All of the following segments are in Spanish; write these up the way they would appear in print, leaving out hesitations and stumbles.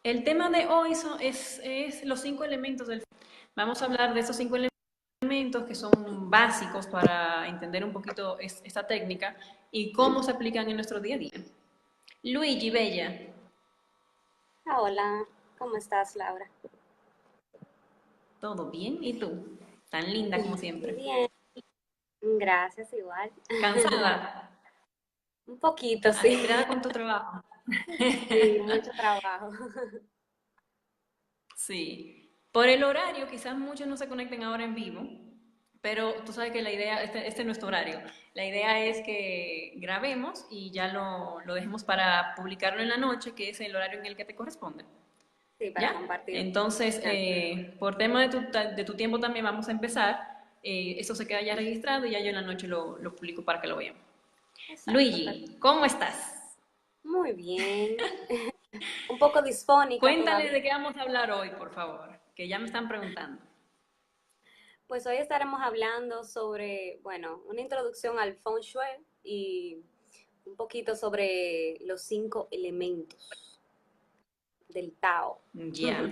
El tema de hoy es los 5 elementos del... Vamos a hablar de esos 5 elementos que son básicos para entender un poquito esta técnica y cómo se aplican en nuestro día a día. Luigi, Bella, Ah, hola, ¿cómo estás, Laura? ¿todo bien? ¿Y tú? Tan linda como siempre. Bien, gracias, igual. ¿Cansada? Un poquito, sí. ¿Ajetreada con tu trabajo? Sí, mucho trabajo. Sí. Por el horario, quizás muchos no se conecten ahora en vivo, pero tú sabes que la idea, este es nuestro horario. La idea es que grabemos y ya lo dejemos para publicarlo en la noche, que es el horario en el que te corresponde. Sí, para ¿Ya? compartir. Entonces, Ya. por tema de tu tiempo también vamos a empezar. Eso se queda ya registrado y ya yo en la noche lo publico para que lo vean. Exacto, Luigi, ¿cómo estás? muy bien. Un poco disfónica Cuéntale todavía. de qué vamos a hablar hoy, por favor, que ya me están preguntando. Pues hoy estaremos hablando sobre, bueno, una introducción al Feng Shui y un poquito sobre los 5 elementos del Tao. Ya.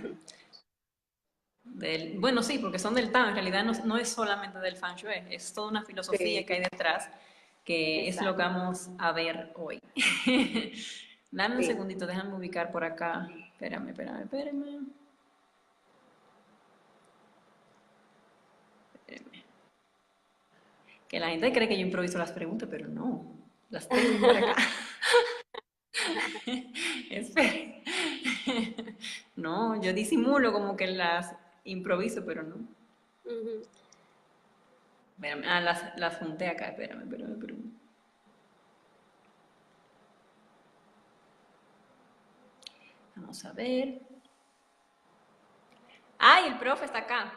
Bueno, sí, porque son del Tao, en realidad no es solamente del Feng Shui, es toda una filosofía Sí, que hay detrás, que es lo que exacto. vamos a ver hoy. Dame un Sí. segundito, déjame ubicar por acá. Espérame. Que la gente cree que yo improviso las preguntas, pero no, las tengo por acá. Espera. No, yo disimulo como que las improviso, pero no. Ujú. Espérame, las junté acá, espérame. Vamos a ver. ¡Ay, el profe está acá!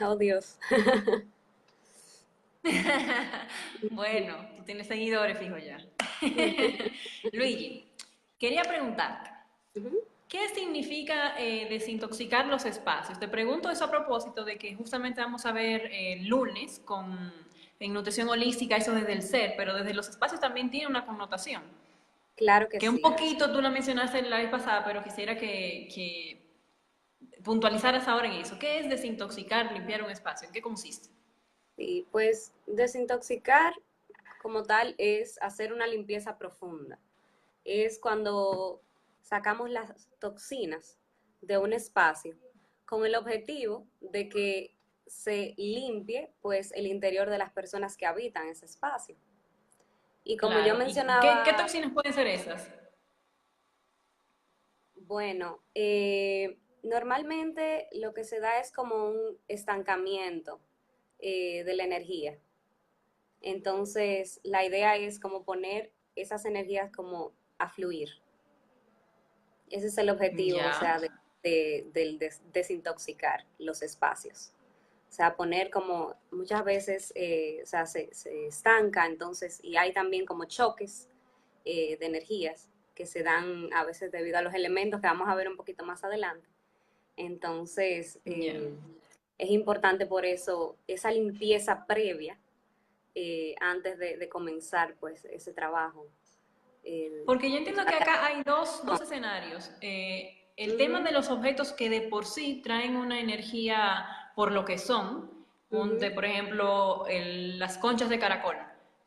Oh, Dios. Bueno, tú tienes seguidores, fijo ya. Luigi, quería preguntarte, Ujú. ¿qué significa desintoxicar los espacios? Te pregunto eso a propósito de que justamente vamos a ver el lunes en nutrición holística, eso desde el ser, pero desde los espacios también tiene una connotación. Claro que Que un sí. poquito tú la mencionaste la vez pasada, pero quisiera que puntualizaras ahora en eso. ¿Qué es desintoxicar, limpiar un espacio? ¿En qué consiste? Sí, pues desintoxicar como tal es hacer una limpieza profunda. Es cuando sacamos las toxinas de un espacio con el objetivo de que se limpie pues el interior de las personas que habitan ese espacio. Y como yo Claro. ¿Y qué mencionaba, toxinas pueden ser esas? bueno, normalmente lo que se da es como un estancamiento de la energía. Entonces, la idea es como poner esas energías como a fluir. Ese es el objetivo, o Ya. sea, del desintoxicar los espacios. O sea, poner como muchas veces, o sea, se estanca, entonces, y hay también como choques de energías que se dan a veces debido a los elementos que vamos a ver un poquito más adelante. Entonces, Ya. es importante por eso esa limpieza previa antes de comenzar pues ese trabajo. El, Porque yo entiendo que acá hay dos escenarios. El tema Ujú, de los objetos que de por sí traen una energía por lo que son, ujú, por ejemplo, las conchas de caracol,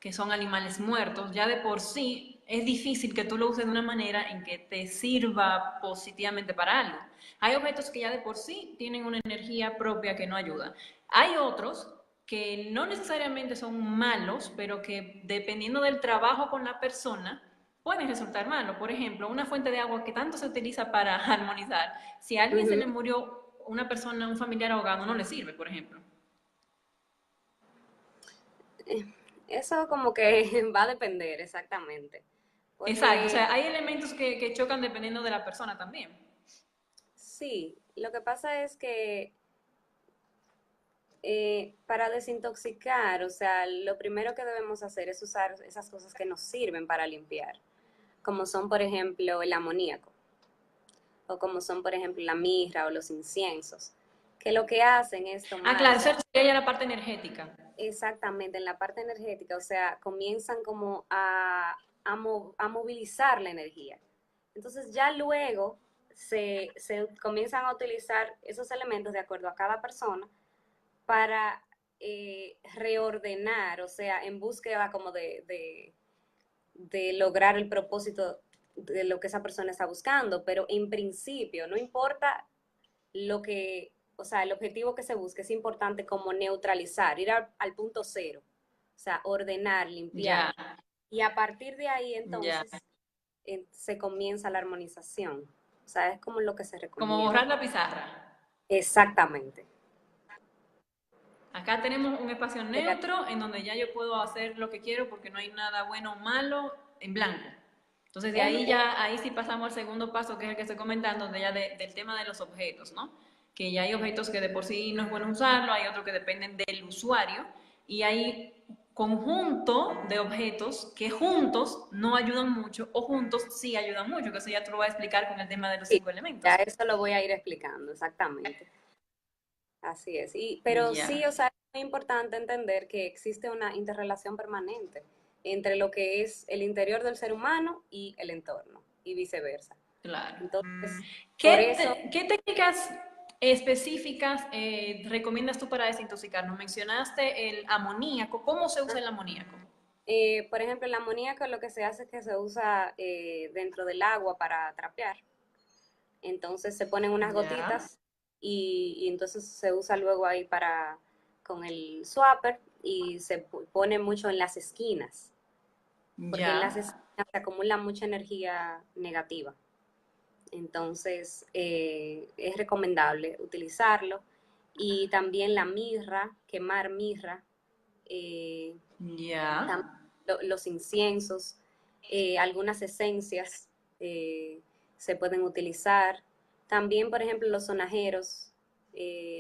que son animales muertos, ya de por sí es difícil que tú lo uses de una manera en que te sirva positivamente para algo. Hay objetos que ya de por sí tienen una energía propia que no ayuda. Hay otros que no necesariamente son malos, pero que dependiendo del trabajo con la persona, pueden resultar malos. Por ejemplo, una fuente de agua que tanto se utiliza para armonizar, si a alguien se le ujú. murió una persona, un familiar ahogado, no le sirve, por ejemplo. Eso como que va a depender exactamente. Exacto, o Porque sea, hay elementos que chocan dependiendo de la persona también. sí, lo que pasa es que para desintoxicar, o sea, lo primero que debemos hacer es usar esas cosas que nos sirven para limpiar, como son, por ejemplo, el amoníaco, o como son, por ejemplo, la mirra o los inciensos, que lo que hacen es Ah, tomar, o claro, eso sea, sería ya la parte energética. exactamente en la parte energética, o sea, comienzan como a movilizar la energía. Entonces ya luego se comienzan a utilizar esos elementos de acuerdo a cada persona para reordenar, o sea, en búsqueda como de lograr el propósito de lo que esa persona está buscando, pero en principio, no importa lo que, o sea, el objetivo que se busque, es importante como neutralizar, ir al punto cero, o sea, ordenar, limpiar. Ya, Y a partir de ahí ya. entonces se comienza la armonización. O sea, es como lo que se Como recomienda. borrar la pizarra. Exactamente. Acá tenemos un espacio neutro en donde ya yo puedo hacer lo que quiero porque no hay nada bueno o malo en blanco. Entonces de ahí ya, ahí sí pasamos al segundo paso, que es el que estoy comentando, donde ya del tema de los objetos, ¿no? Que ya hay objetos que de por sí no es bueno usarlo, hay otros que dependen del usuario, y hay conjunto de objetos que juntos no ayudan mucho o juntos sí ayudan mucho, que eso ya te lo voy a explicar con el tema de los Sí, cinco ya elementos. eso lo voy a ir explicando, exactamente. Así es. Pero Ya, sí, o sea, es muy importante entender que existe una interrelación permanente entre lo que es el interior del ser humano y el entorno, y viceversa. claro. Entonces, por ¿Qué, eso, qué técnicas específicas recomiendas tú para desintoxicar? Nos mencionaste el amoníaco. ¿Cómo se usa el amoníaco? por ejemplo, el amoníaco lo que se hace es que se usa dentro del agua para trapear. Entonces se ponen unas Ya, gotitas y entonces se usa luego ahí para con el swapper y se pone mucho en las esquinas, porque en las ya, esquinas se acumula mucha energía negativa. Entonces es recomendable utilizarlo. Y también la mirra, quemar mirra, eh, ya, los inciensos, algunas esencias se pueden utilizar. También, por ejemplo, los sonajeros,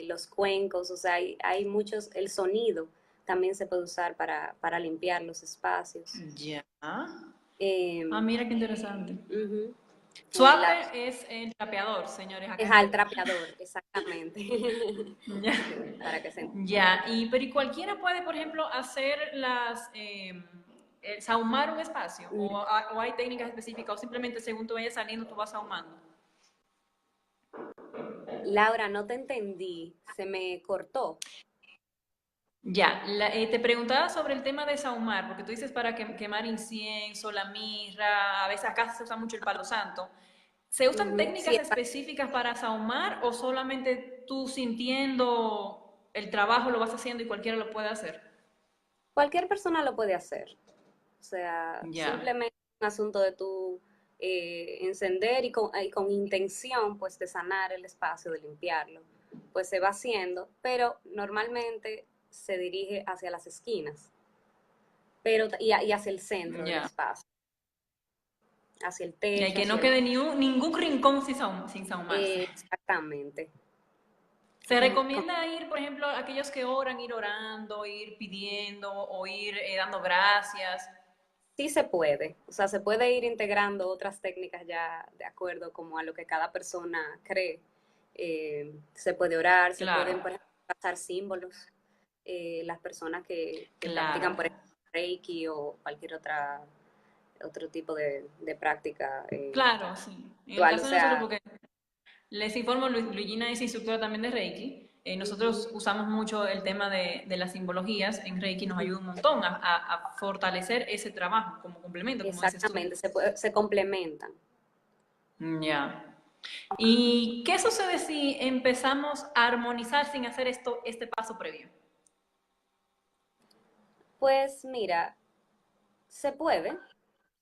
los cuencos, o sea, hay muchos, el sonido también se puede usar para limpiar los espacios. ya. Ah, Eh, mira qué interesante. uh-huh, Swapper es el trapeador, señores, acá es en al República. trapeador, exactamente. Ya, Para que se entienda. ya. Y cualquiera puede, por ejemplo, hacer sahumar un espacio, o hay técnicas específicas, o simplemente según tú vayas saliendo, tú vas sahumando. Laura, no te entendí, se me cortó. Ya, te preguntaba sobre el tema de sahumar, porque tú dices para quemar incienso, la mirra, a veces acá se usa mucho el palo santo. ¿Se usan Uh-huh. Sí, técnicas específicas para sahumar o solamente tú sintiendo el trabajo lo vas haciendo y cualquiera lo puede hacer? cualquier persona lo puede hacer. O sea, Ya, simplemente es un asunto de tu encender y con intención, pues, de sanar el espacio, de limpiarlo. Pues se va haciendo, pero normalmente se dirige hacia las esquinas, y hacia el centro del ya. espacio, hacia el Y techo, que no hacia el... quede ningún rincón sin sahumarse. exactamente. Se recomienda ir, por ejemplo, aquellos que oran, ir orando, ir pidiendo o ir dando gracias. Sí se puede, o sea, se puede ir integrando otras técnicas ya de acuerdo como a lo que cada persona cree. Se puede orar, se Claro, pueden, por ejemplo, pasar símbolos. Las personas que claro. practican, por ejemplo, Reiki o cualquier otro tipo de práctica Claro, sí. En el ritual, o caso de nosotros, sea, porque les informo, Luigina es instructora también de Reiki. ujú, Nosotros usamos mucho el tema de las simbologías en Reiki, nos ayuda un montón a fortalecer ese trabajo como complemento, como dices tú. exactamente, se complementan. Ya. ¿Y qué sucede si empezamos a armonizar sin hacer este paso previo? Pues mira, se puede,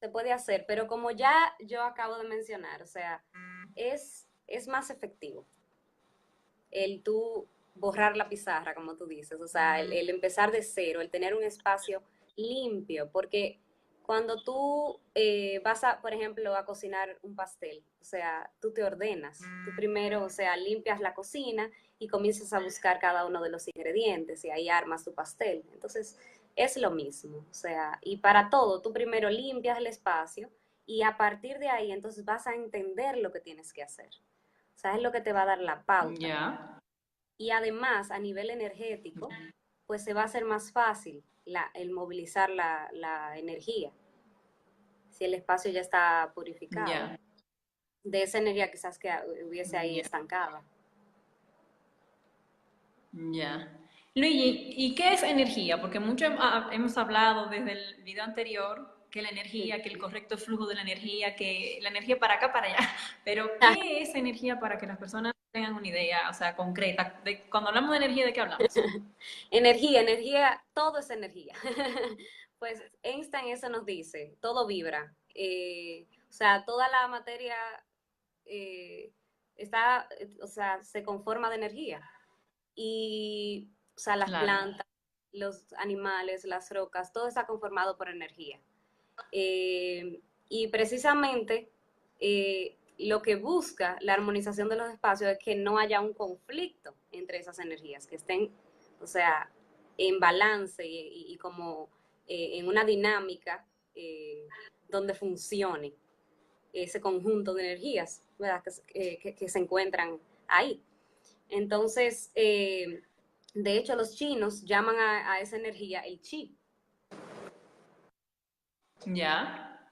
se puede hacer, pero como ya yo acabo de mencionar, o sea, es más efectivo el tú borrar la pizarra, como tú dices, o sea, el empezar de cero, el tener un espacio limpio, porque cuando tú vas a, por ejemplo, a cocinar un pastel, o sea, tú te ordenas, tú primero, o sea, limpias la cocina y comienzas a buscar cada uno de los ingredientes y ahí armas tu pastel. Entonces, es lo mismo, o sea, y para todo, tú primero limpias el espacio y a partir de ahí entonces vas a entender lo que tienes que hacer. O sea, es lo que te va a dar la pauta. Ya, Y además, a nivel energético, pues se va a hacer más fácil el movilizar la energía si el espacio ya está purificado. ya. de esa energía quizás que hubiese ahí Ya. estancada. Ya. Luigi, ¿y qué es energía? Porque mucho hemos hablado desde el video anterior que la energía, que el correcto flujo de la energía, que la energía para acá, para allá. Pero, ¿qué es energía para que las personas tengan una idea, o sea, concreta? Cuando hablamos de energía, ¿de qué hablamos? Energía, energía, todo es energía. Pues Einstein eso nos dice, todo vibra. O sea, toda la materia eh, está, o sea, se conforma de energía. Y, o sea, las Claro, plantas, los animales, las rocas, todo está conformado por energía. Y precisamente lo que busca la armonización de los espacios es que no haya un conflicto entre esas energías, que estén, o sea, en balance y como en una dinámica donde funcione ese conjunto de energías, ¿verdad? Que se encuentran ahí. Entonces, de hecho, los chinos llaman a esa energía el chi, ya,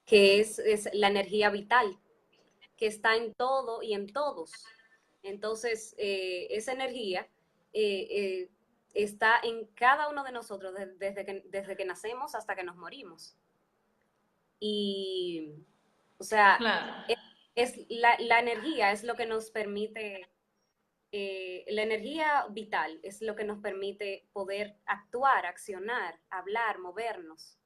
que es la energía vital, que está en todo y en todos. Entonces, esa energía eh, eh, está en cada uno de nosotros desde que nacemos hasta que nos morimos. Y, o sea, claro, la energía es lo que nos permite, la energía vital es lo que nos permite poder actuar, accionar, hablar, movernos.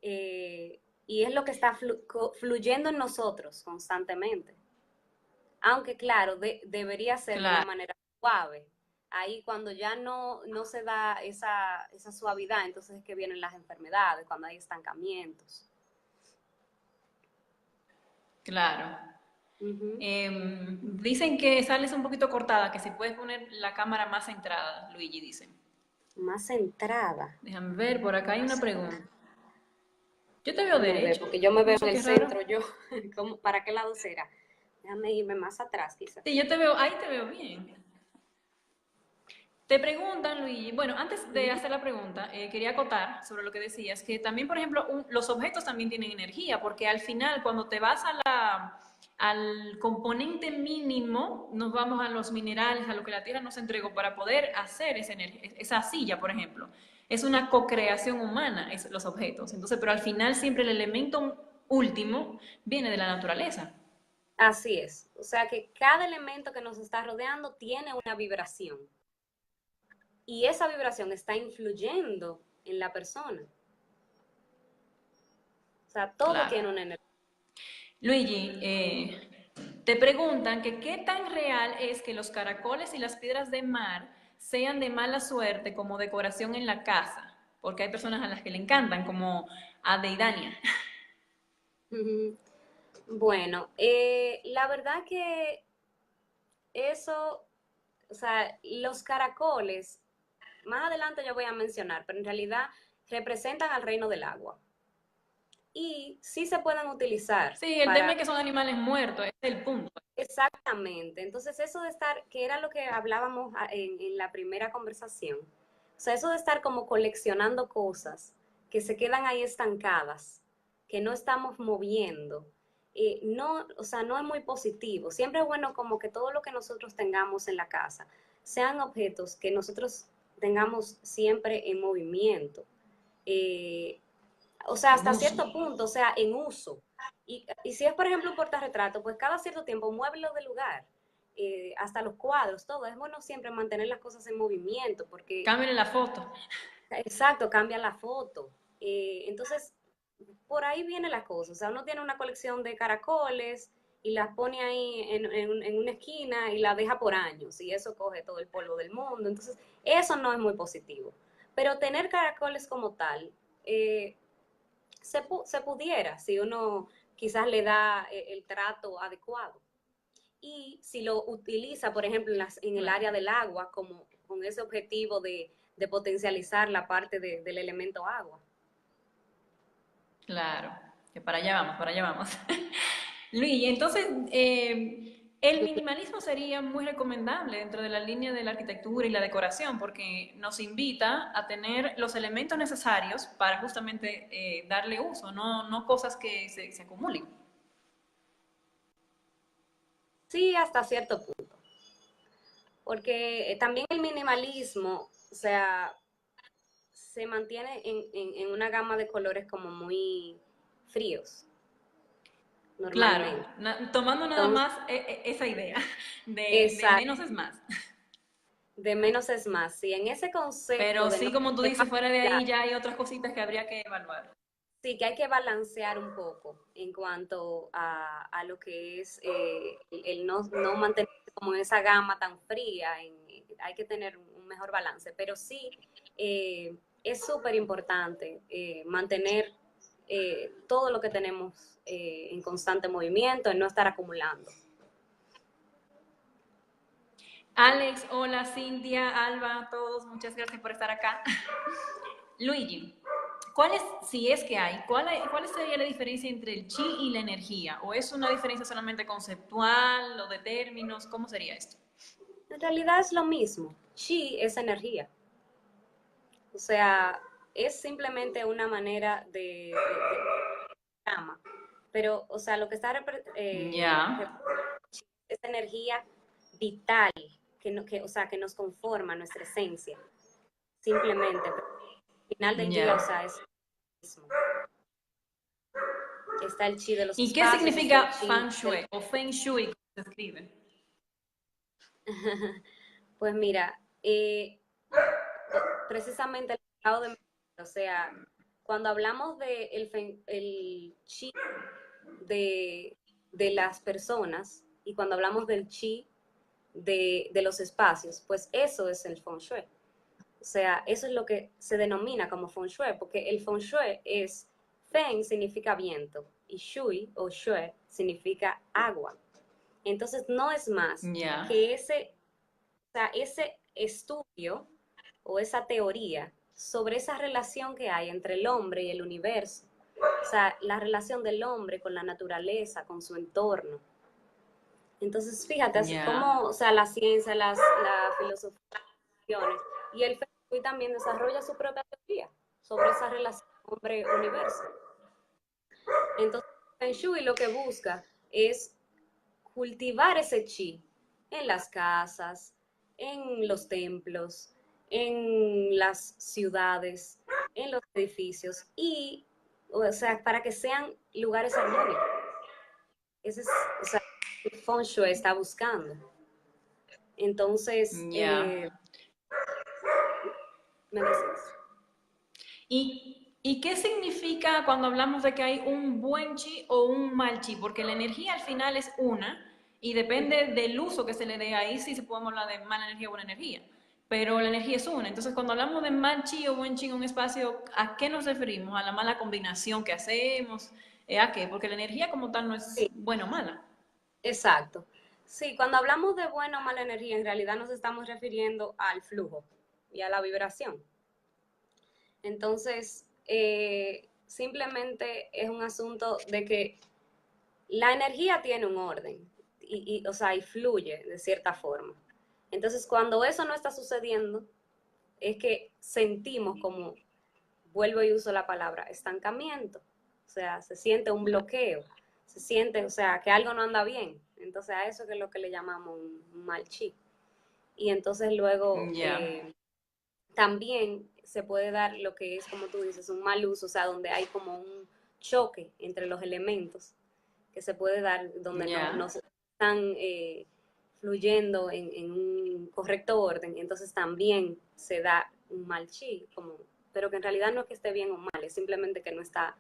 Y es lo que está fluyendo en nosotros constantemente. Aunque claro, debería ser de una claro, manera suave. Ahí cuando ya no se da esa suavidad, entonces es que vienen las enfermedades, cuando hay estancamientos. claro. Ujú. Dicen que sales un poquito cortada, que si puedes poner la cámara más centrada, Luigi, dicen. Más centrada. Déjame ver, por acá hay una pregunta. Yo te veo Déjame ver, derecha, porque yo me no veo en sé el qué raro. centro, yo, ¿para qué lado será? Déjame irme más atrás, Sí, quizás. yo te veo, ahí te veo bien. Te preguntan, Luigi, bueno, antes de Ujú. hacer la pregunta, quería acotar sobre lo que decías, que también, por ejemplo, los objetos también tienen energía, porque al final, cuando te vas al componente mínimo, nos vamos a los minerales, a lo que la Tierra nos entregó para poder hacer esa silla, por ejemplo. Es una co-creación humana, los objetos. Entonces, pero al final siempre el elemento último viene de la naturaleza. Así es. O sea que cada elemento que nos está rodeando tiene una vibración. Y esa vibración está influyendo en la persona. O sea, todo Claro. tiene una energía. Luigi, te preguntan que qué tan real es que los caracoles y las piedras de mar sean de mala suerte como decoración en la casa, porque hay personas a las que le encantan, como a Deidania. Bueno, la verdad que eso, o sea, los caracoles, más adelante yo voy a mencionar, pero en realidad representan al reino del agua. Y sí se pueden utilizar Sí, el tema para. es que son animales muertos, ese es el punto. Exactamente. Entonces, eso de estar, que era lo que hablábamos en la primera conversación, o sea, eso de estar como coleccionando cosas que se quedan ahí estancadas, que no estamos moviendo, no, o sea, no es muy positivo. Siempre es bueno como que todo lo que nosotros tengamos en la casa sean objetos que nosotros tengamos siempre en movimiento. Eh, o sea, En hasta uso. cierto punto, o sea, en uso. Y si es, por ejemplo, un portarretrato, pues cada cierto tiempo muévelo de lugar, hasta los cuadros, todo. Es bueno siempre mantener las cosas en movimiento, porque, Cámbiale la foto. exacto, cambia la foto. Entonces, por ahí viene la cosa. O sea, uno tiene una colección de caracoles y las pone ahí en una esquina y la deja por años, y eso coge todo el polvo del mundo. Entonces, eso no es muy positivo. Pero tener caracoles como tal, se pudiera si uno quizás le da el trato adecuado. Y si lo utiliza, por ejemplo, en el área Claro, del agua, como con ese objetivo de potencializar la parte del elemento agua. claro. Que para allá vamos, para allá vamos. Luis, entonces, el minimalismo sería muy recomendable dentro de la línea de la arquitectura y la decoración, porque nos invita a tener los elementos necesarios para justamente darle uso, no cosas que se acumulen. Sí, hasta cierto punto. Porque también el minimalismo, o sea, se mantiene en una gama de colores como muy fríos, Claro, normalmente. tomando nada Entonces, más esa idea de esa, menos es más. de menos es más. Si en ese concepto Pero de no sí, como tú de dices, fuera de facilidad, ahí ya hay otras cositas que habría que evaluar. sí que hay que balancear un poco en cuanto a lo que es el no mantenerse como en esa gama tan fría, hay que tener un mejor balance, pero sí es súper importante mantener todo lo que tenemos en constante movimiento, en no estar acumulando. Alex, hola, Cintia, Alba, todos, muchas gracias por estar acá. Luigi, si es que hay, cuál sería la diferencia entre el chi y la energía? ¿O es una diferencia solamente conceptual o de términos? ¿Cómo sería esto? En realidad es lo mismo, chi es energía, o sea, es simplemente una manera de llama. Pero, o sea, lo que está Ya, es energía vital, o sea, que nos conforma nuestra esencia, simplemente. Pero al final del día, o ya. sea, es lo mismo. Está el chi de los ¿Y qué espacios, está el significa chi feng de los... shui o feng shui, como se escribe? Pues mira, precisamente el estado de... O sea, cuando hablamos de el chi de las personas y cuando hablamos del chi de los espacios, pues eso es el feng shui. O sea, eso es lo que se denomina como feng shui, porque el feng shui es, feng significa viento y shui o shui significa agua. Entonces no es más Ya, que o sea, ese estudio o esa teoría sobre esa relación que hay entre el hombre y el universo. O sea, la relación del hombre con la naturaleza, con su entorno. Entonces, fíjate, así ya, como, o sea, la ciencia, la filosofía y el Feng Shui también desarrolla su propia teoría sobre esa relación hombre-universo. Entonces, el Feng Shui lo que busca es cultivar ese chi en las casas, en los templos, en las ciudades, en los edificios y, o sea, para que sean lugares armónicos. Ese es, o sea, el Feng Shui está buscando. Entonces, ya. me decías. ¿Y qué significa cuando hablamos de que hay un buen chi o un mal chi? Porque la energía al final es una y depende del uso que se le dé ahí, sí se podemos hablar de mala energía o buena energía. Pero la energía es una. Entonces, cuando hablamos de mal chi o buen chi en un espacio, ¿a qué nos referimos? ¿A la mala combinación que hacemos? ¿A qué? Porque la energía como tal no es Sí, buena o mala. exacto. Sí, cuando hablamos de buena o mala energía, en realidad nos estamos refiriendo al flujo y a la vibración. Entonces, simplemente es un asunto de que la energía tiene un orden o sea, y fluye de cierta forma. Entonces, cuando eso no está sucediendo, es que sentimos como, vuelvo y uso la palabra, estancamiento. O sea, se siente un bloqueo, se siente, o sea, que algo no anda bien. Entonces, a eso que es lo que le llamamos un mal chi. Y entonces luego Ya, también se puede dar lo que es, como tú dices, un mal uso, o sea, donde hay como un choque entre los elementos que se puede dar, donde no ya. se están fluyendo en un correcto orden, entonces también se da un mal chi, como, pero que en realidad no es que esté bien o mal, es simplemente que no está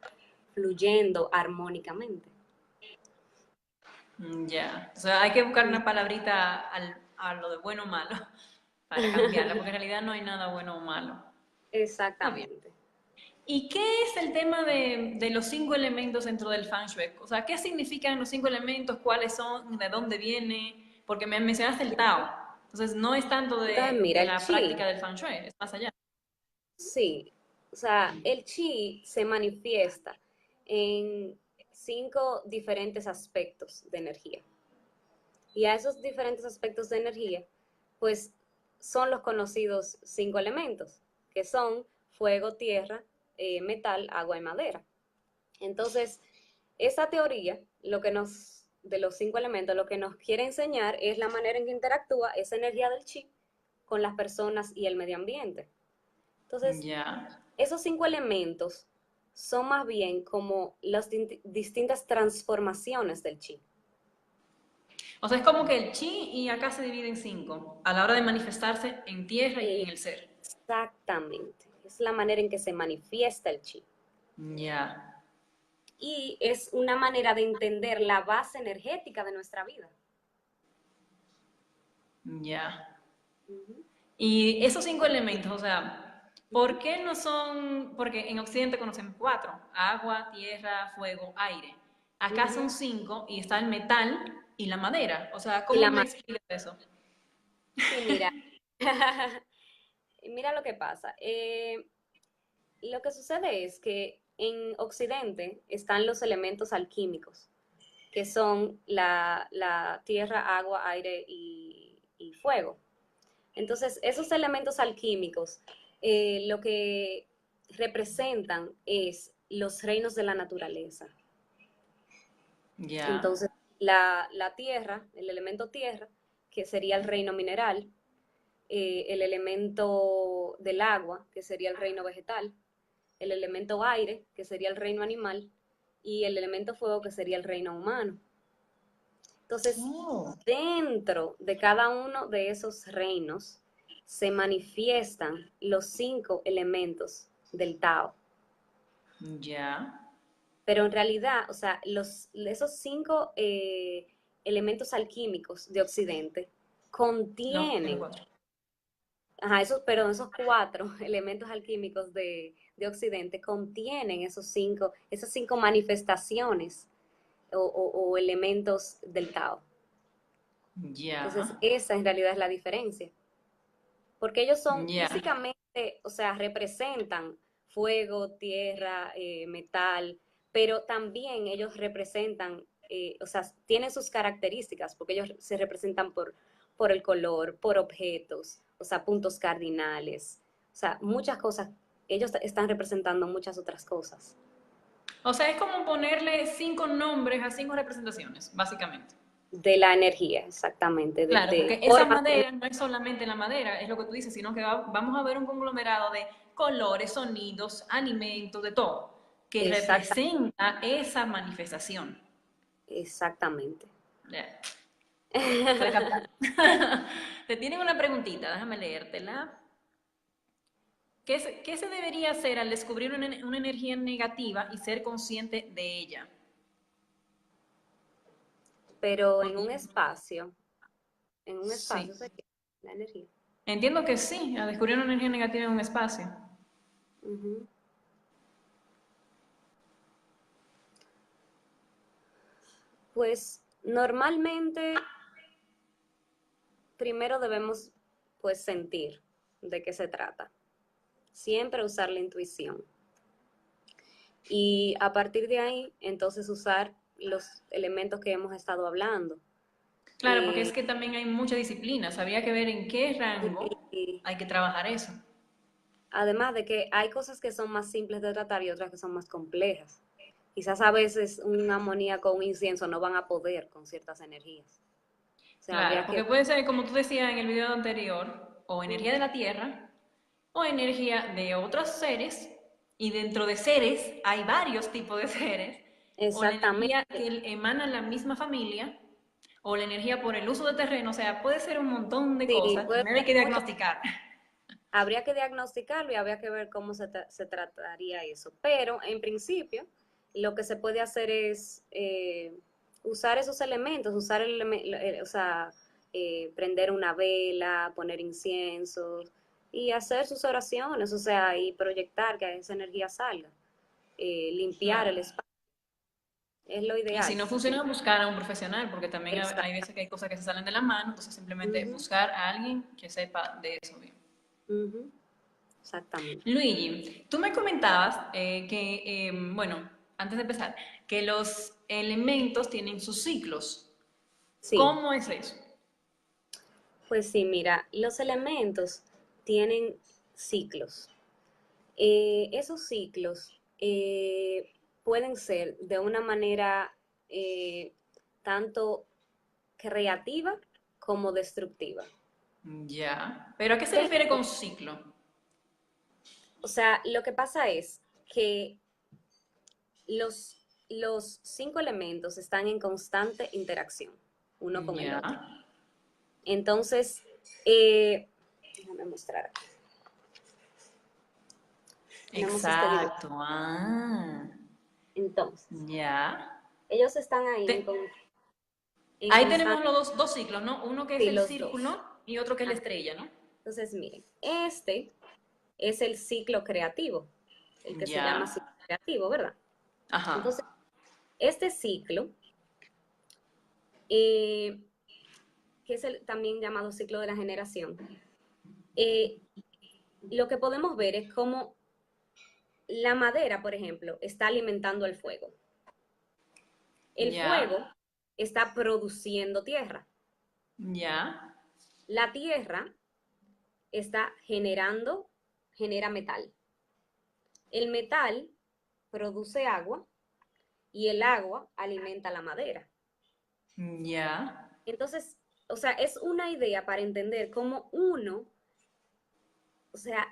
fluyendo armónicamente. Ya. O sea, hay que buscar una palabrita a lo de bueno o malo para cambiarla, porque en realidad no hay nada bueno o malo. Está bien. Exactamente. ¿Y qué es el tema de los 5 elementos dentro del Feng Shui? O sea, ¿qué significan los 5 elementos? ¿Cuáles son? ¿De dónde viene? Porque me mencionaste el Tao. Entonces, no es tanto Entonces, de mira, el la práctica chi, del Feng Shui, es más allá. sí, o sea, el chi se manifiesta en 5 diferentes aspectos de energía. Y a esos diferentes aspectos de energía, pues son los conocidos 5 elementos, que son fuego, tierra, metal, agua y madera. Entonces, esa teoría lo que nos de los 5 elementos, lo que nos quiere enseñar es la manera en que interactúa esa energía del chi con las personas y el medio ambiente. Entonces, Ya. esos 5 elementos son más bien como las distintas transformaciones del chi. O sea, es como que el chi y acá se divide en cinco a la hora de manifestarse en tierra y en el ser. Exactamente. Es la manera en que se manifiesta el chi. Ya, Y es una manera de entender la base energética de nuestra vida. ya. Ujú, Y esos cinco elementos, o sea, ujú, ¿por qué no son? Porque en Occidente conocemos cuatro: agua, tierra, fuego, aire. Acá son ujú. cinco y está el metal y la madera. O sea, Y ¿cómo me explicas eso? sí, mira, mira lo que pasa. Lo que sucede es que en Occidente están los elementos alquímicos, que son la tierra, agua, aire y fuego. Entonces, esos elementos alquímicos lo que representan es los reinos de la naturaleza. Ya, Entonces, la tierra, el elemento tierra, que sería el reino mineral, el elemento del agua, que sería el reino vegetal, el elemento aire, que sería el reino animal, y el elemento fuego, que sería el reino humano. Entonces, oh, dentro de cada uno de esos reinos se manifiestan los 5 elementos del Tao. ya. Pero en realidad, o sea, esos 5 elementos alquímicos de Occidente Los contienen, cuatro. ajá, esos 4 elementos alquímicos de Occidente contienen esas cinco manifestaciones o elementos del Tao. Entonces, Ya, esa en realidad es la diferencia. Porque ellos son ya. físicamente, o sea, representan fuego, tierra, metal, pero también ellos representan, o sea, tienen sus características, porque ellos se representan por el color, por objetos, o sea, puntos cardinales, o sea, muchas cosas, ellos están representando muchas otras cosas. O sea, es como ponerle cinco nombres a cinco representaciones, básicamente. De la energía, exactamente, Claro, de porque esa formas de madera no es solamente la madera, es lo que tú dices, sino que vamos a ver un conglomerado de colores, sonidos, alimentos, de todo, que exacta, representa esa manifestación. exactamente. Ya, puede captar. Te tienen una preguntita, déjame leértela. ¿Qué se debería hacer al descubrir una energía negativa y ser consciente de ella? Pero Porque, en un espacio sí, sería la energía. entiendo que sí, a descubrir una energía negativa en un espacio. Ujú. Pues normalmente primero debemos pues sentir de qué se trata. Siempre usar la intuición. Y a partir de ahí, entonces usar los elementos que hemos estado hablando. Claro, porque Eh, es que también hay mucha disciplina, habría que ver en qué rango y hay que trabajar eso. además de que hay cosas que son más simples de tratar y otras que son más complejas. Quizás a veces un amoníaco o un incienso no van a poder con ciertas energías. O sea, Claro, habría que... porque puede ser, como tú decías en el video anterior, o energía de Ujú. la Tierra, o energía de otros seres, y dentro de seres hay varios tipos de seres, o la Exactamente. energía que emana la misma familia, o la energía por el uso de terreno, o sea, puede ser un montón de Sí, cosas. puede Primero hay ser que mucho. diagnosticar. Habría que diagnosticarlo y habría que ver cómo se trataría eso. Pero en principio, lo que se puede hacer es usar esos elementos, o sea, prender una vela, poner inciensos y hacer sus oraciones, o sea, y proyectar que esa energía salga, limpiar el Claro. espacio, es lo Y si ideal. no funciona, buscar a un profesional, porque también hay Exacto. veces que hay cosas que se salen de la mano, entonces simplemente Ujú, buscar a alguien que sepa de eso bien. ujú, exactamente. Luigi, tú me comentabas bueno, antes de empezar, que los elementos tienen sus ciclos. Sí. ¿Cómo es eso? Pues sí, mira, los elementos tienen ciclos. Esos ciclos pueden ser de una manera eh, tanto creativa como destructiva. Ya. ¿Pero a qué se ¿Qué? refiere con ciclo? O sea, lo que pasa es que los 5 elementos están en constante interacción uno con el Ya. otro. Entonces, déjame mostrar aquí. Tenemos este dibujo. Exacto. Ah. Entonces, Ya. ellos están ahí Te- en Ahí tenemos constante, los dos ciclos, ¿no? Uno que es sí, el los dos. círculo y otro que es la Ah, estrella, ¿no? entonces, miren, este es el ciclo creativo, el que se llama Ya. ciclo creativo, ¿verdad? Ajá. Entonces, este ciclo, eh, que es el también llamado ciclo de la generación, eh, lo que podemos ver es cómo la madera, por ejemplo, está alimentando el fuego. El Ya. fuego está produciendo tierra. Ya. La tierra está genera metal. El metal produce agua y el agua alimenta la madera. Ya. Entonces, o sea, es una idea para entender cómo uno, o sea,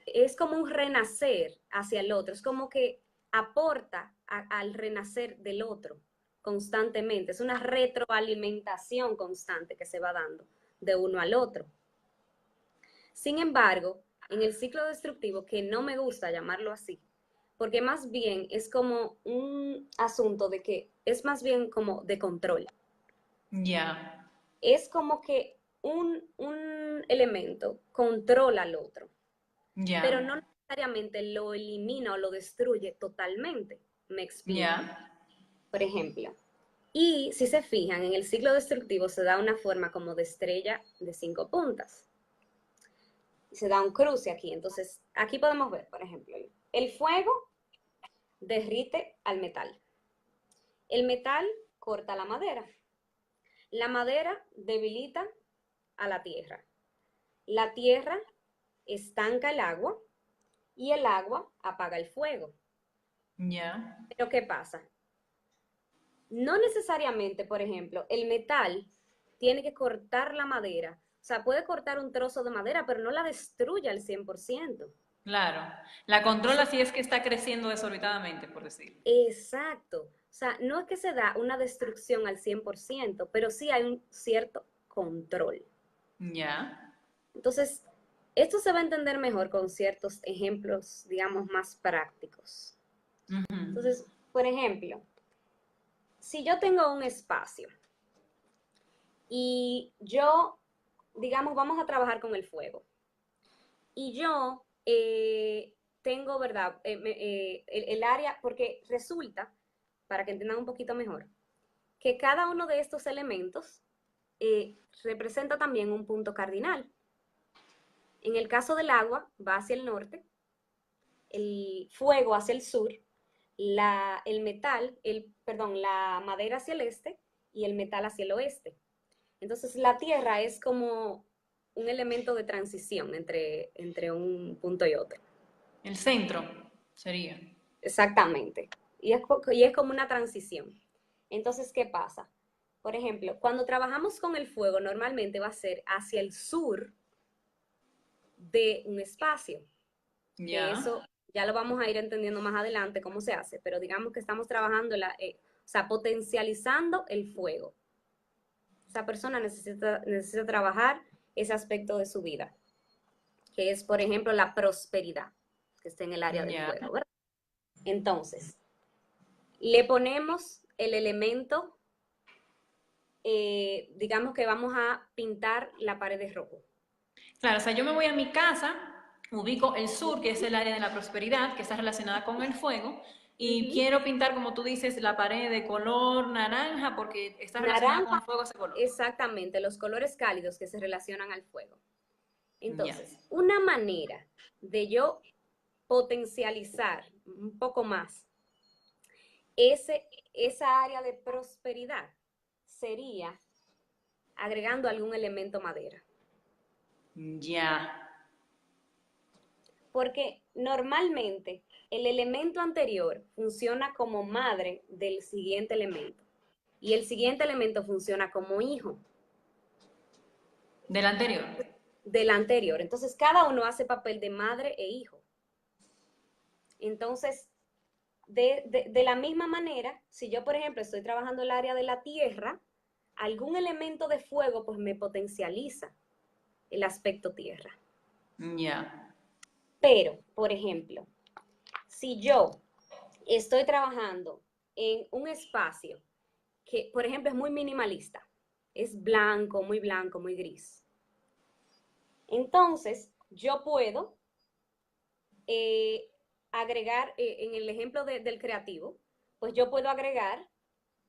es como un renacer hacia el otro, es como que aporta al renacer del otro constantemente, es una retroalimentación constante que se va dando de uno al otro. Sin embargo, en el ciclo destructivo, que no me gusta llamarlo así, porque más bien es como un asunto de que es más bien como de control. Ya. Es como que un elemento controla al otro, pero Ya. no necesariamente lo elimina o lo destruye totalmente. Me explico. Ya. Por ejemplo, y si se fijan, en el ciclo destructivo se da una forma como de estrella de 5 puntas. Se da un cruce aquí. Entonces, aquí podemos ver, por ejemplo, el fuego derrite al metal. El metal corta la madera. La madera debilita a la tierra. La tierra estanca el agua y el agua apaga el fuego. Ya. Pero ¿qué pasa? No necesariamente, por ejemplo, el metal tiene que cortar la madera. O sea, puede cortar un trozo de madera, pero no la destruye al 100%. Claro. La Eso, controla si es que está creciendo desorbitadamente, por decirlo. exacto. O sea, no es que se da una destrucción al 100%, pero sí hay un cierto control. Ya. Entonces, esto se va a entender mejor con ciertos ejemplos, digamos, más prácticos. Ujú. Entonces, por ejemplo, si yo tengo un espacio y yo, digamos, vamos a trabajar con el fuego, y yo tengo, ¿verdad? El área, porque resulta, para que entiendan un poquito mejor, que cada uno de estos elementos representa también un punto cardinal. En el caso del agua, va hacia el norte, el fuego hacia el sur, el metal, perdón, la madera hacia el este y el metal hacia el oeste. Entonces la tierra es como un elemento de transición entre un punto y otro. El centro sería. Exactamente. Y es como una transición. Entonces, ¿qué pasa? Por ejemplo, cuando trabajamos con el fuego, normalmente va a ser hacia el sur de un espacio, que Ya. eso ya lo vamos a ir entendiendo más adelante cómo se hace, pero digamos que estamos trabajando, o sea, potencializando el fuego. Esa persona necesita trabajar ese aspecto de su vida, que es, por ejemplo, la prosperidad, que está en el área del Ya. fuego, ¿verdad? Entonces, le ponemos el elemento, digamos que vamos a pintar la pared de rojo. Claro, o sea, yo me voy a mi casa, ubico el sur, que es el área de la prosperidad, que está relacionada con el fuego, y Ujú. quiero pintar, como tú dices, la pared de color naranja porque está relacionada con Naranja, el fuego ese color. exactamente, los colores cálidos que se relacionan al fuego. Ya. Entonces, una manera de yo potencializar un poco más esa área de prosperidad sería agregando algún elemento madera. Ya. Porque normalmente el elemento anterior funciona como madre del siguiente elemento. y el siguiente elemento funciona como hijo Del anterior. del anterior. Entonces, cada uno hace papel de madre e hijo. Entonces, de la misma manera, si yo, por ejemplo, estoy trabajando en el área de la tierra, algún elemento de fuego pues me potencializa el aspecto tierra. Ya. Pero, por ejemplo, si yo estoy trabajando en un espacio que, por ejemplo, es muy minimalista, es blanco, muy gris, entonces yo puedo eh, agregar, en el ejemplo del creativo, pues yo puedo agregar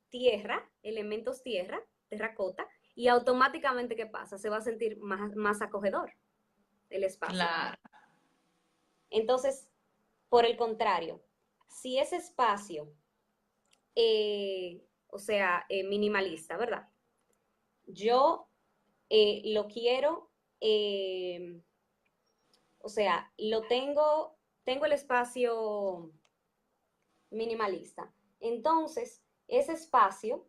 tierra, elementos tierra, terracota, y automáticamente, ¿qué pasa? Se va a sentir más acogedor el espacio. Claro. Entonces, por el contrario, si ese espacio, o sea, minimalista, ¿verdad? Yo lo quiero, o sea, tengo el espacio minimalista. Entonces, ese espacio,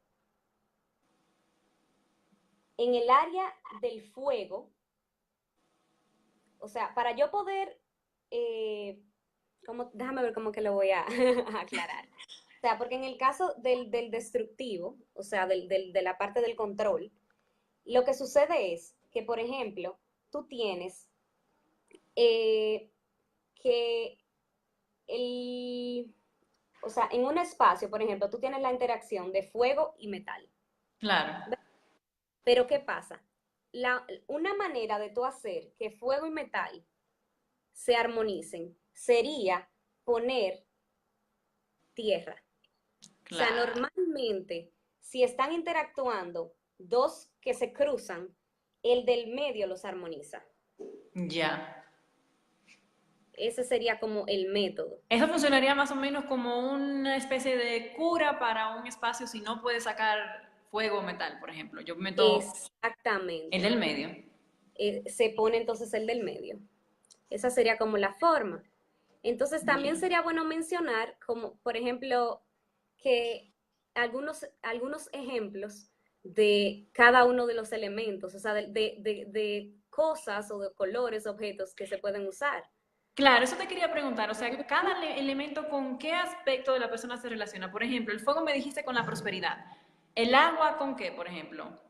en el área del fuego, o sea, para yo poder, déjame ver cómo que lo voy a aclarar. O sea, porque en el caso del destructivo, o sea, de la parte del control, lo que sucede es que, por ejemplo, tú tienes eh, que o sea, en un espacio, por ejemplo, tú tienes la interacción de fuego y metal. Claro. Pero ¿qué pasa? Una manera de tú hacer que fuego y metal se armonicen sería poner tierra. O sea, Claro. normalmente, si están interactuando dos que se cruzan, el del medio los armoniza. Ya. Ese sería como el método. Eso funcionaría más o menos como una especie de cura para un espacio si no puede sacar fuego o metal, por ejemplo. Yo meto el Exactamente. del medio. Se pone entonces el del medio. Esa sería como la forma. Entonces también Ya. sería bueno mencionar, como por ejemplo, que algunos ejemplos de cada uno de los elementos, o sea, de cosas o de colores, objetos que se pueden usar. Claro, eso te quería preguntar. O sea, cada elemento con qué aspecto de la persona se relaciona. Por ejemplo, el fuego me dijiste con la prosperidad. ¿El agua con qué, por ejemplo?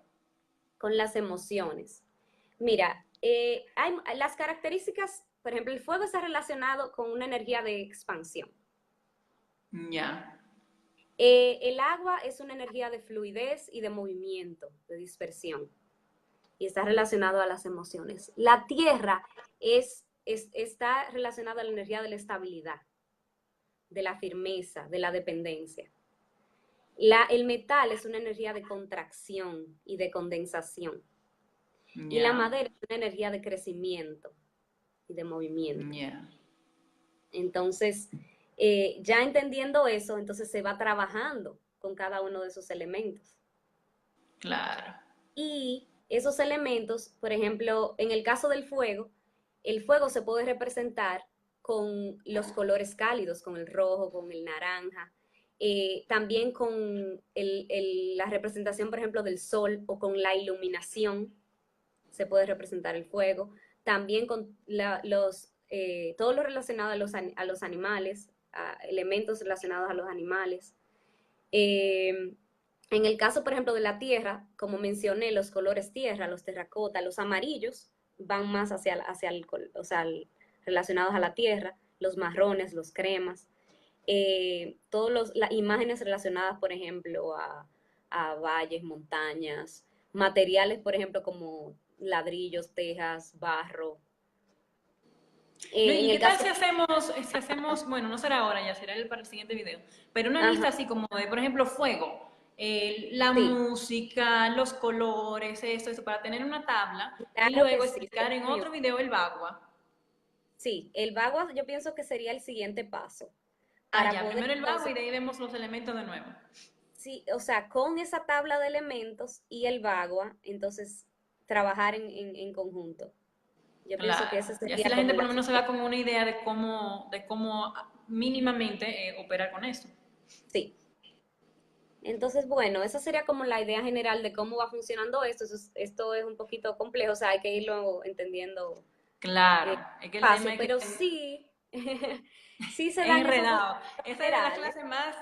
Con las emociones. Mira, hay las características, por ejemplo, el fuego está relacionado con una energía de expansión. Ya. El agua es una energía de fluidez y de movimiento, de dispersión, y está relacionado a las emociones. La tierra está relacionada a la energía de la estabilidad, de la firmeza, de la dependencia. El metal es una energía de contracción y de condensación. Y la Ya. madera es una energía de crecimiento y de movimiento. Ya. Entonces, ya entendiendo eso, entonces se va trabajando con cada uno de esos elementos. Claro. Y esos elementos, por ejemplo, en el caso del fuego, el fuego se puede representar con los colores cálidos, con el rojo, con el naranja, también con la representación, por ejemplo, del sol o con la iluminación, se puede representar el fuego, también con todo lo relacionado a los animales, a elementos relacionados a los animales. En el caso, por ejemplo, de la tierra, como mencioné, los colores tierra, los terracota, los amarillos van más hacia o sea, relacionados a la tierra, los marrones, los cremas, todas las imágenes relacionadas, por ejemplo, a valles, montañas, materiales, por ejemplo, como ladrillos, tejas, barro. No, En ¿y el qué tal caso, si hacemos, bueno, no será ahora, ya será para el siguiente video, pero una ajá, lista así como de, por ejemplo, fuego, la sí, música, los colores, esto, para tener una tabla y claro que luego sí, explicar en otro video el bagua. sí, el bagua yo pienso que sería el siguiente paso Ah, para ya, poder primero el bagua entonces, y de ahí vemos los elementos de nuevo. sí, o sea, con esa tabla de elementos y el bagua, entonces trabajar en conjunto. Yo pienso que Claro. esa Y así sería la como gente por la... lo menos se va con una idea de cómo mínimamente operar con esto. Sí, Entonces, bueno, esa sería como la idea general de cómo va funcionando esto. Esto es un poquito complejo, o sea, hay que irlo entendiendo Claro, es que el tema paso, es que pero sí, sí se es dan esos usos enredado. Esa es de las generales. clases más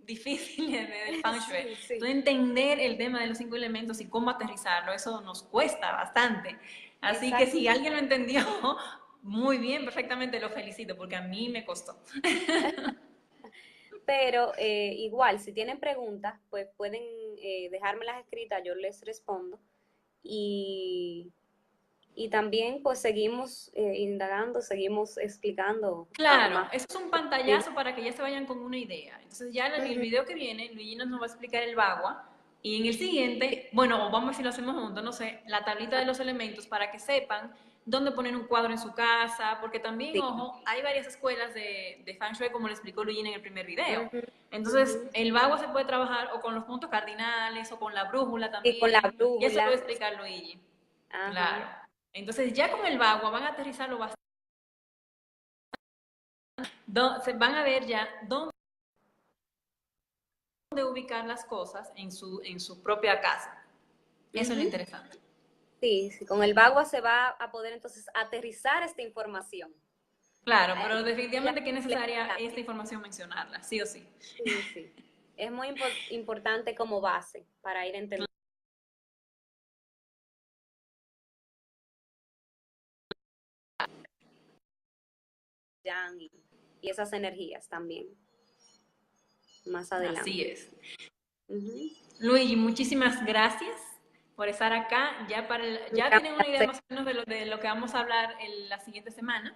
difíciles del Feng Shui. Sí, Tú sí, entender el tema de los 5 elementos y cómo aterrizarlo, eso nos cuesta bastante. Así que si alguien exactamente. lo entendió, muy bien, perfectamente, lo felicito, porque a mí me costó. Pero igual, si tienen preguntas, pues pueden dejármelas escritas, yo les respondo. Y, y también pues seguimos indagando, seguimos explicando Claro, más. eso es un pantallazo para que ya se vayan con una idea. Entonces ya en el Ujú, video que viene, Luigi nos va a explicar el bagua y en el siguiente, bueno, o vamos a ver si lo hacemos juntos, no sé, la tablita de los elementos para que sepan dónde poner un cuadro en su casa, porque también, sí. ojo, hay varias escuelas de Feng Shui, como le explicó Luigi en el primer video. Ujú, Entonces, ujú. el bagua se puede trabajar o con los puntos cardinales o con la brújula Y con la también, y eso lo va a brújula. explicar Luigi. Ajá. Claro. Entonces, ya con el bagua van a aterrizarlo bastante, se van a ver ya dónde ubicar las cosas en su propia casa. Eso es lo Ujú. interesante. Sí, sí, con el Bagua se va a poder entonces aterrizar esta información. Claro, Ahí pero ya definitivamente que es necesaria completa. esta información mencionarla, sí o sí. Sí, sí. Es muy importante como base para ir entendiendo y esas energías también más Así adelante. es. Ujú. Luigi, muchísimas gracias por estar acá. Ya, Un ya gran tienen una idea placer. más o menos de lo que vamos a hablar en la siguiente semana.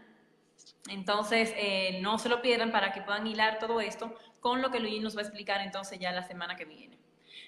Entonces, no se lo pierdan para que puedan hilar todo esto con lo que Luigi nos va a explicar entonces ya la semana que viene.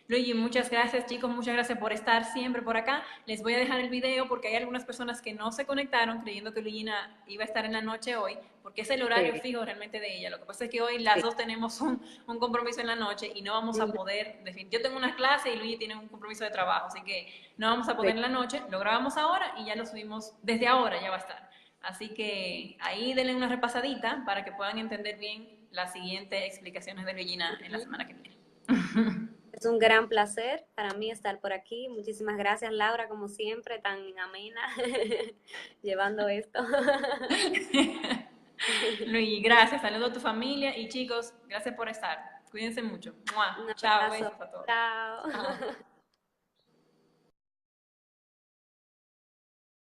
Luigi, muchas gracias chicos, muchas gracias por estar siempre por acá. Les voy a dejar el video porque hay algunas personas que no se conectaron creyendo que Luigina iba a estar en la noche hoy, porque es el horario Sí, fijo realmente de ella. Lo que pasa es que hoy las sí. dos tenemos un compromiso en la noche y no vamos a Ujú, poder, yo tengo una clase y Luigi tiene un compromiso de trabajo, así que no vamos a sí. poder en la noche, lo grabamos ahora y ya lo subimos desde ahora, ya va a estar. Así que ahí denle una repasadita para que puedan entender bien las siguientes explicaciones de Luigina en la Ujú. semana que viene. Es un gran placer para mí estar por aquí. Muchísimas gracias, Laura, como siempre, tan amena, llevando esto. Luis, gracias. Saludo a tu familia y chicos, gracias por estar. Cuídense mucho. Un ¡Mua! Chao, abrazo. besos a todos. Chao.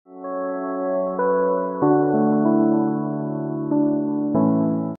Chao.